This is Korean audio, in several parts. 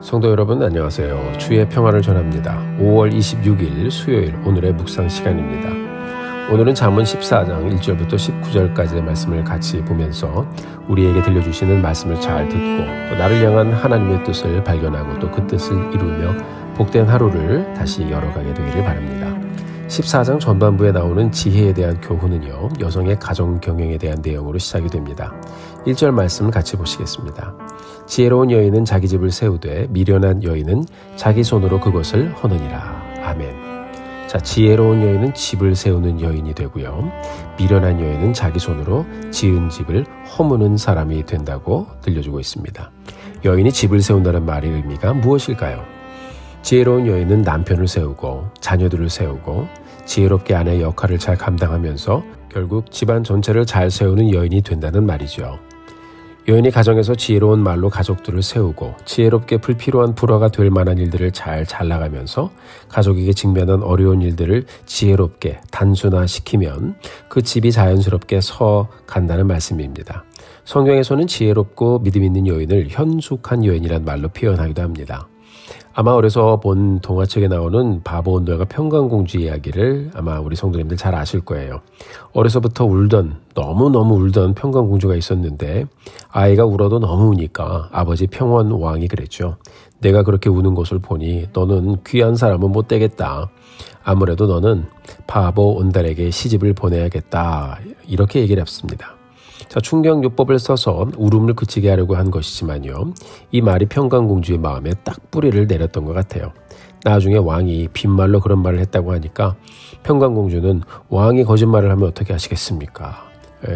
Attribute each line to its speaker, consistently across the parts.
Speaker 1: 성도 여러분 안녕하세요. 주의 평화를 전합니다. 5월 26일 수요일 오늘의 묵상 시간입니다. 오늘은 잠언 14장 1절부터 19절까지의 말씀을 같이 보면서 우리에게 들려주시는 말씀을 잘 듣고 또 나를 향한 하나님의 뜻을 발견하고 또 그 뜻을 이루며 복된 하루를 다시 열어가게 되기를 바랍니다. 14장 전반부에 나오는 지혜에 대한 교훈은요, 여성의 가정 경영에 대한 내용으로 시작이 됩니다. 1절 말씀을 같이 보시겠습니다. 지혜로운 여인은 자기 집을 세우되 미련한 여인은 자기 손으로 그것을 허느니라. 아멘. 자, 지혜로운 여인은 집을 세우는 여인이 되고요. 미련한 여인은 자기 손으로 지은 집을 허무는 사람이 된다고 들려주고 있습니다. 여인이 집을 세운다는 말의 의미가 무엇일까요? 지혜로운 여인은 남편을 세우고 자녀들을 세우고 지혜롭게 아내의 역할을 잘 감당하면서 결국 집안 전체를 잘 세우는 여인이 된다는 말이죠. 여인이 가정에서 지혜로운 말로 가족들을 세우고 지혜롭게 불필요한 불화가 될 만한 일들을 잘 나가면서 가족에게 직면한 어려운 일들을 지혜롭게 단순화시키면 그 집이 자연스럽게 서간다는 말씀입니다. 성경에서는 지혜롭고 믿음 있는 여인을 현숙한 여인이란 말로 표현하기도 합니다. 아마 어려서 본 동화책에 나오는 바보 온돌과 평강공주 이야기를 아마 우리 성도님들 잘 아실 거예요. 어려서부터 너무너무 울던 평강공주가 있었는데 아이가 울어도 너무 우니까 아버지 평원왕이 그랬죠. 내가 그렇게 우는 것을 보니 너는 귀한 사람은 못 되겠다. 아무래도 너는 바보 온달에게 시집을 보내야겠다. 이렇게 얘기를 했습니다. 자, 충격요법을 써서 울음을 그치게 하려고 한 것이지만요. 이 말이 평강공주의 마음에 딱 뿌리를 내렸던 것 같아요. 나중에 왕이 빈말로 그런 말을 했다고 하니까 평강공주는 왕이 거짓말을 하면 어떻게 하시겠습니까?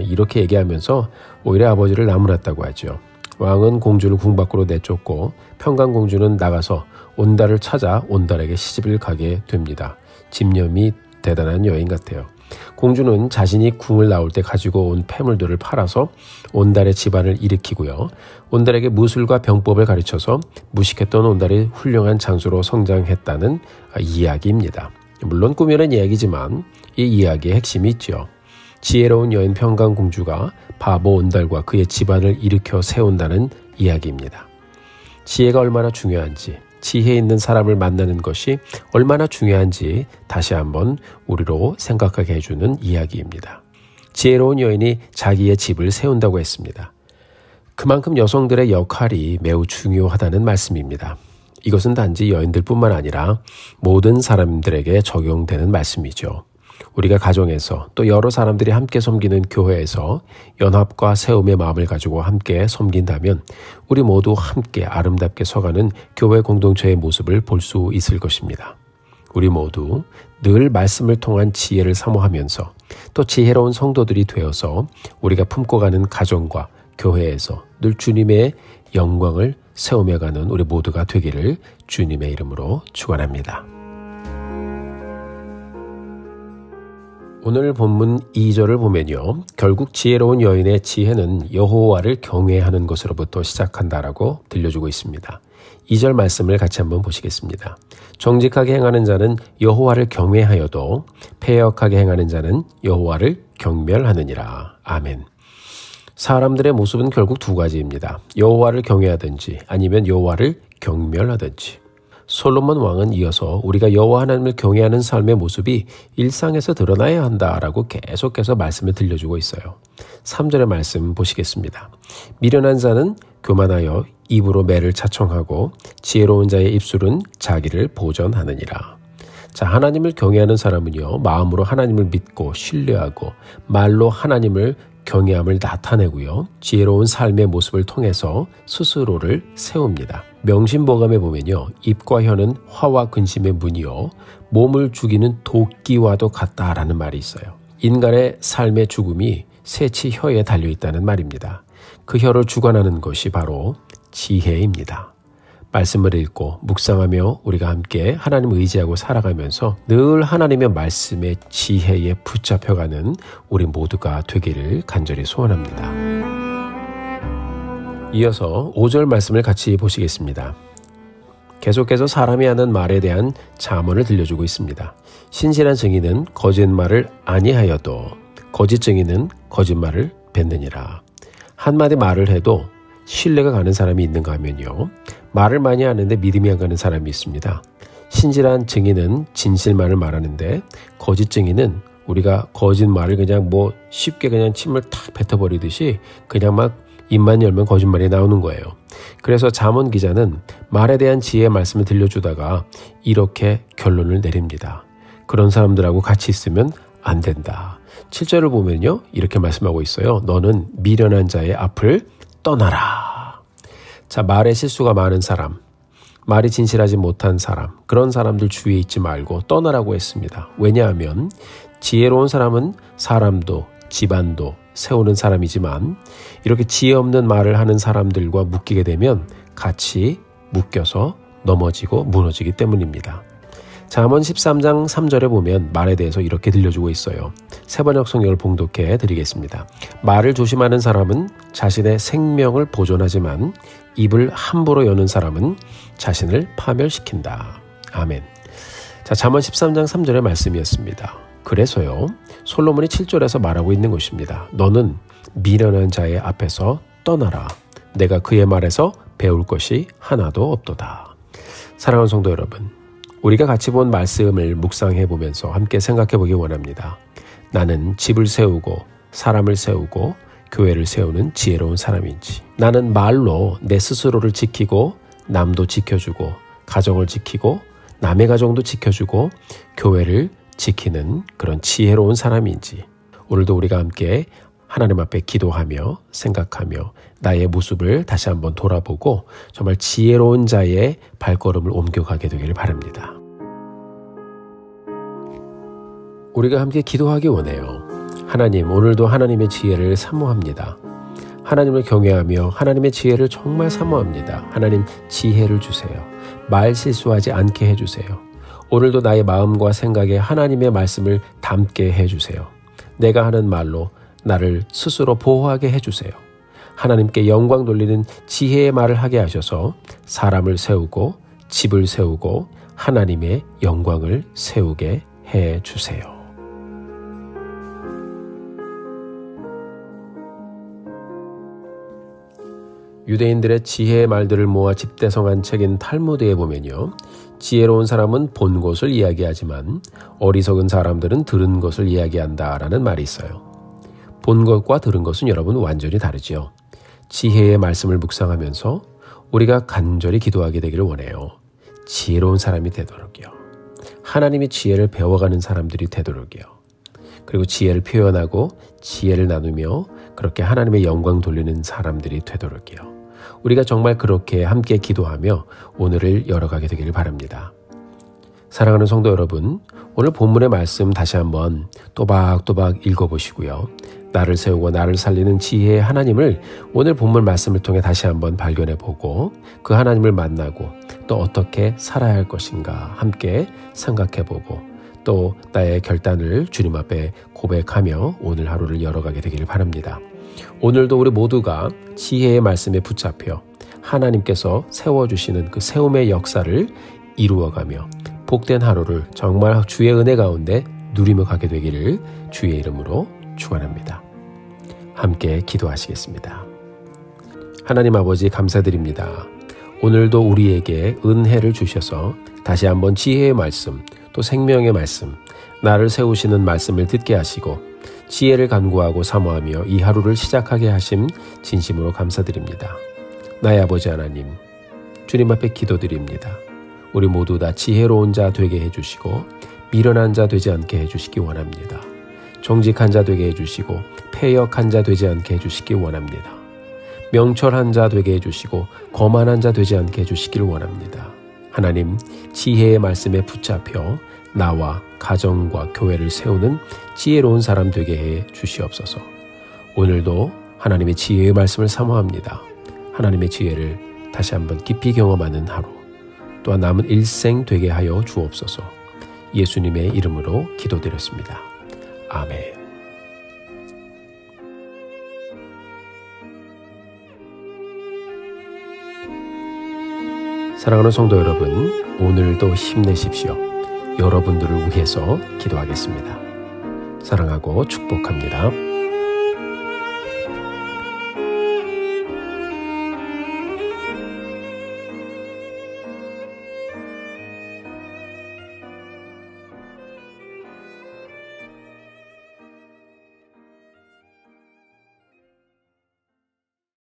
Speaker 1: 이렇게 얘기하면서 오히려 아버지를 나무랐다고 하죠. 왕은 공주를 궁 밖으로 내쫓고 평강공주는 나가서 온달을 찾아 온달에게 시집을 가게 됩니다. 집념이 대단한 여인 같아요. 공주는 자신이 궁을 나올 때 가지고 온 폐물들을 팔아서 온달의 집안을 일으키고요. 온달에게 무술과 병법을 가르쳐서 무식했던 온달이 훌륭한 장수로 성장했다는 이야기입니다. 물론 꾸며낸 이야기지만 이 이야기의 핵심이 있죠. 지혜로운 여인 평강공주가 바보 온달과 그의 집안을 일으켜 세운다는 이야기입니다. 지혜가 얼마나 중요한지, 지혜 있는 사람을 만나는 것이 얼마나 중요한지 다시 한번 우리로 생각하게 해주는 이야기입니다. 지혜로운 여인이 자기의 집을 세운다고 했습니다. 그만큼 여성들의 역할이 매우 중요하다는 말씀입니다. 이것은 단지 여인들뿐만 아니라 모든 사람들에게 적용되는 말씀이죠. 우리가 가정에서 또 여러 사람들이 함께 섬기는 교회에서 연합과 세움의 마음을 가지고 함께 섬긴다면 우리 모두 함께 아름답게 서가는 교회 공동체의 모습을 볼 수 있을 것입니다. 우리 모두 늘 말씀을 통한 지혜를 사모하면서 또 지혜로운 성도들이 되어서 우리가 품고 가는 가정과 교회에서 늘 주님의 영광을 세우며가는 우리 모두가 되기를 주님의 이름으로 축원합니다. 오늘 본문 2절을 보면요. 결국 지혜로운 여인의 지혜는 여호와를 경외하는 것으로부터 시작한다라고 들려주고 있습니다. 2절 말씀을 같이 한번 보시겠습니다. 정직하게 행하는 자는 여호와를 경외하여도 패역하게 행하는 자는 여호와를 경멸하느니라. 아멘. 사람들의 모습은 결국 두 가지입니다. 여호와를 경외하든지 아니면 여호와를 경멸하든지. 솔로몬 왕은 이어서 우리가 여호와 하나님을 경외하는 삶의 모습이 일상에서 드러나야 한다라고 계속해서 말씀을 들려주고 있어요. 3절의 말씀 보시겠습니다. 미련한 자는 교만하여 입으로 매를 차청하고 지혜로운 자의 입술은 자기를 보전하느니라. 자, 하나님을 경외하는 사람은요, 마음으로 하나님을 믿고 신뢰하고 말로 하나님을 경외함을 나타내고요. 지혜로운 삶의 모습을 통해서 스스로를 세웁니다. 명심보감에 보면요. 입과 혀는 화와 근심의 문이요. 몸을 죽이는 도끼와도 같다라는 말이 있어요. 인간의 삶의 죽음이 새치 혀에 달려있다는 말입니다. 그 혀를 주관하는 것이 바로 지혜입니다. 말씀을 읽고 묵상하며 우리가 함께 하나님을 의지하고 살아가면서 늘 하나님의 말씀의 지혜에 붙잡혀가는 우리 모두가 되기를 간절히 소원합니다. 이어서 5절 말씀을 같이 보시겠습니다. 계속해서 사람이 하는 말에 대한 잠언을 들려주고 있습니다. 신실한 증인은 거짓말을 아니하여도 거짓 증인은 거짓말을 뱉느니라. 한마디 말을 해도 신뢰가 가는 사람이 있는가 하면요. 말을 많이 하는데 믿음이 안 가는 사람이 있습니다. 신실한 증인은 진실만을 말하는데 거짓 증인은 우리가 거짓말을 그냥 쉽게 그냥 침을 탁 뱉어버리듯이 그냥 막 입만 열면 거짓말이 나오는 거예요. 그래서 잠언 기자는 말에 대한 지혜의 말씀을 들려주다가 이렇게 결론을 내립니다. 그런 사람들하고 같이 있으면 안 된다. 7절을 보면요. 이렇게 말씀하고 있어요. 너는 미련한 자의 앞을 떠나라. 자, 말에 실수가 많은 사람, 말이 진실하지 못한 사람, 그런 사람들 주위에 있지 말고 떠나라고 했습니다. 왜냐하면 지혜로운 사람은 사람도 집안도 세우는 사람이지만 이렇게 지혜 없는 말을 하는 사람들과 묶이게 되면 같이 묶여서 넘어지고 무너지기 때문입니다. 잠언 13장 3절에 보면 말에 대해서 이렇게 들려주고 있어요. 세번역 성경을 봉독해 드리겠습니다. 말을 조심하는 사람은 자신의 생명을 보존하지만 입을 함부로 여는 사람은 자신을 파멸시킨다. 아멘. 자, 잠언 13장 3절의 말씀이었습니다. 그래서요, 솔로몬이 7절에서 말하고 있는 것입니다. 너는 미련한 자의 앞에서 떠나라. 내가 그의 말에서 배울 것이 하나도 없도다. 사랑하는 성도 여러분, 우리가 같이 본 말씀을 묵상해 보면서 함께 생각해 보기 원합니다. 나는 집을 세우고 사람을 세우고 교회를 세우는 지혜로운 사람인지, 나는 말로 내 스스로를 지키고 남도 지켜주고 가정을 지키고 남의 가정도 지켜주고 교회를 지키는 그런 지혜로운 사람인지, 오늘도 우리가 함께 하나님 앞에 기도하며 생각하며 나의 모습을 다시 한번 돌아보고 정말 지혜로운 자의 발걸음을 옮겨가게 되기를 바랍니다. 우리가 함께 기도하기 원해요. 하나님, 오늘도 하나님의 지혜를 사모합니다. 하나님을 경외하며 하나님의 지혜를 정말 사모합니다. 하나님, 지혜를 주세요. 말 실수하지 않게 해주세요. 오늘도 나의 마음과 생각에 하나님의 말씀을 담게 해주세요. 내가 하는 말로 나를 스스로 보호하게 해주세요. 하나님께 영광 돌리는 지혜의 말을 하게 하셔서 사람을 세우고 집을 세우고 하나님의 영광을 세우게 해주세요. 유대인들의 지혜의 말들을 모아 집대성한 책인 탈무드에 보면요. 지혜로운 사람은 본 것을 이야기하지만 어리석은 사람들은 들은 것을 이야기한다라는 말이 있어요. 본 것과 들은 것은 여러분 완전히 다르죠. 지혜의 말씀을 묵상하면서 우리가 간절히 기도하게 되기를 원해요. 지혜로운 사람이 되도록요. 하나님의 지혜를 배워가는 사람들이 되도록요. 그리고 지혜를 표현하고 지혜를 나누며 그렇게 하나님의 영광 돌리는 사람들이 되도록요. 우리가 정말 그렇게 함께 기도하며 오늘을 열어가게 되기를 바랍니다. 사랑하는 성도 여러분, 오늘 본문의 말씀 다시 한번 또박또박 읽어보시고요. 나를 세우고 나를 살리는 지혜의 하나님을 오늘 본문 말씀을 통해 다시 한번 발견해보고 그 하나님을 만나고 또 어떻게 살아야 할 것인가 함께 생각해보고 또 나의 결단을 주님 앞에 고백하며 오늘 하루를 열어가게 되기를 바랍니다. 오늘도 우리 모두가 지혜의 말씀에 붙잡혀 하나님께서 세워주시는 그 세움의 역사를 이루어가며 복된 하루를 정말 주의 은혜 가운데 누리며 가게 되기를 주의 이름으로 축원합니다. 함께 기도하시겠습니다. 하나님 아버지 감사드립니다. 오늘도 우리에게 은혜를 주셔서 다시 한번 지혜의 말씀 또 생명의 말씀 나를 세우시는 말씀을 듣게 하시고 지혜를 간구하고 사모하며 이 하루를 시작하게 하심 진심으로 감사드립니다. 나의 아버지 하나님, 주님 앞에 기도드립니다. 우리 모두 다 지혜로운 자 되게 해주시고 미련한 자 되지 않게 해주시기 원합니다. 정직한 자 되게 해주시고 패역한 자 되지 않게 해주시기 원합니다. 명철한 자 되게 해주시고 거만한 자 되지 않게 해주시길 원합니다. 하나님, 지혜의 말씀에 붙잡혀 나와 가정과 교회를 세우는 지혜로운 사람 되게 해 주시옵소서. 오늘도 하나님의 지혜의 말씀을 사모합니다. 하나님의 지혜를 다시 한번 깊이 경험하는 하루, 또한 남은 일생 되게 하여 주옵소서. 예수님의 이름으로 기도드렸습니다. 아멘. 사랑하는 성도 여러분, 오늘도 힘내십시오. 여러분들을 위해서 기도하겠습니다. 사랑하고 축복합니다.